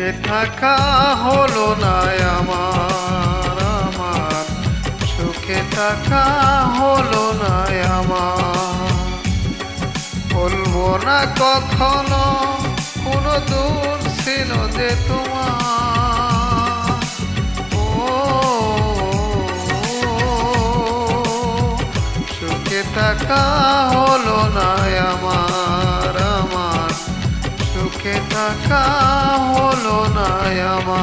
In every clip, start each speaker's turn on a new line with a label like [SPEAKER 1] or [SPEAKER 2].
[SPEAKER 1] সুখে থাকা হলো না আমার সুখে থাকা হলো না আমার। বলবো না কখনো কোনো দূর ছিল যে তোমার, ও সুখে থাকা হলো না আমার সুখে থাকা হলো না আমার।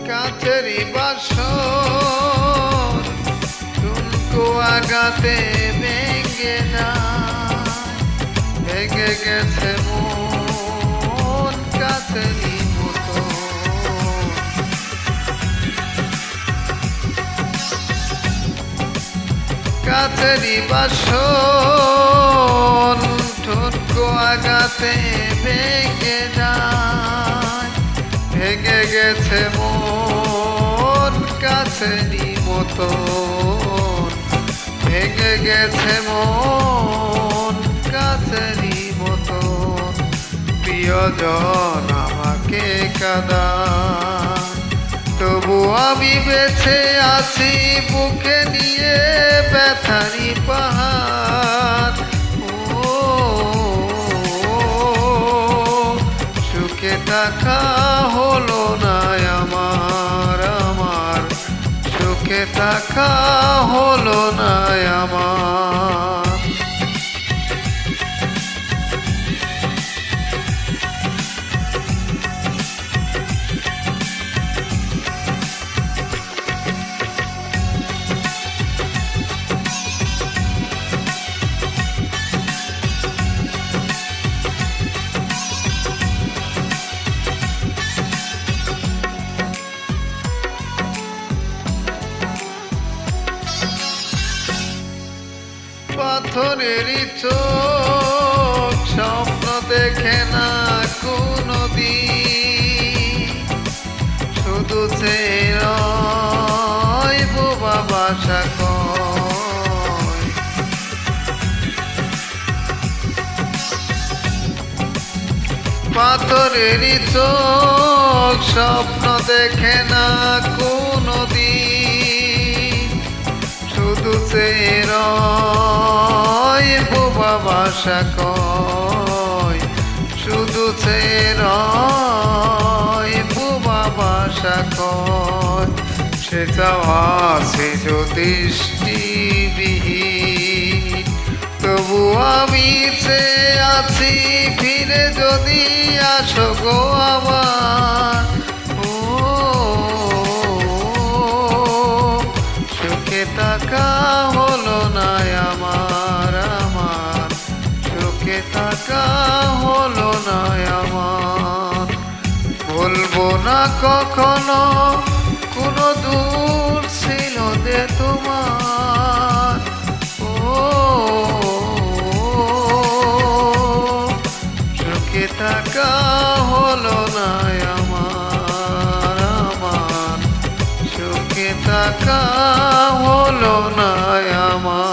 [SPEAKER 1] কাছেরই বাসর ঠুনকো আঘাতে ভেঙে যায়, ভেঙে গেছে মন কাছেরই মতো। কাছেরই বাসর ঠুনকো আঘাতে ভেঙে যায়, ভেঙে গেছে মন কাছেরই মতো, ভেঙে গেছে মন কাছেরই মতো। প্রিয়জন আমাকে কাঁদায়, তবু আমি বেঁচে আছি বুকে নিয়ে ব্যথারি পাহাড়। সুখে থাকা হলো না আমার সুখে থাকা হলো না আমার। পাথরেরই চোখ স্বপ্ন দেখে না কোনো দিন, শুধু চেয়ে বোবা বাসা কয়। পাথরেরই চোখ স্বপ্ন দেখে না কোনো দিন, শুধু চেয়ে বোবা বাসা কয়, শুধু চেয়ে বোবা বাসা কয়। সে চাওয়া সে দৃষ্টিবিহীন, তবু আমি চেয়ে আছি ফিরে যদি আসো গো আমার। সুখে থাকা হলো না আমার সুখে থাকা হলো না আমার। বলবো না কখনো কোনো দূর ছিল যে তোমার, ও সুখে থাকা হলো না আমার সুখে থাকা হলো না আমার।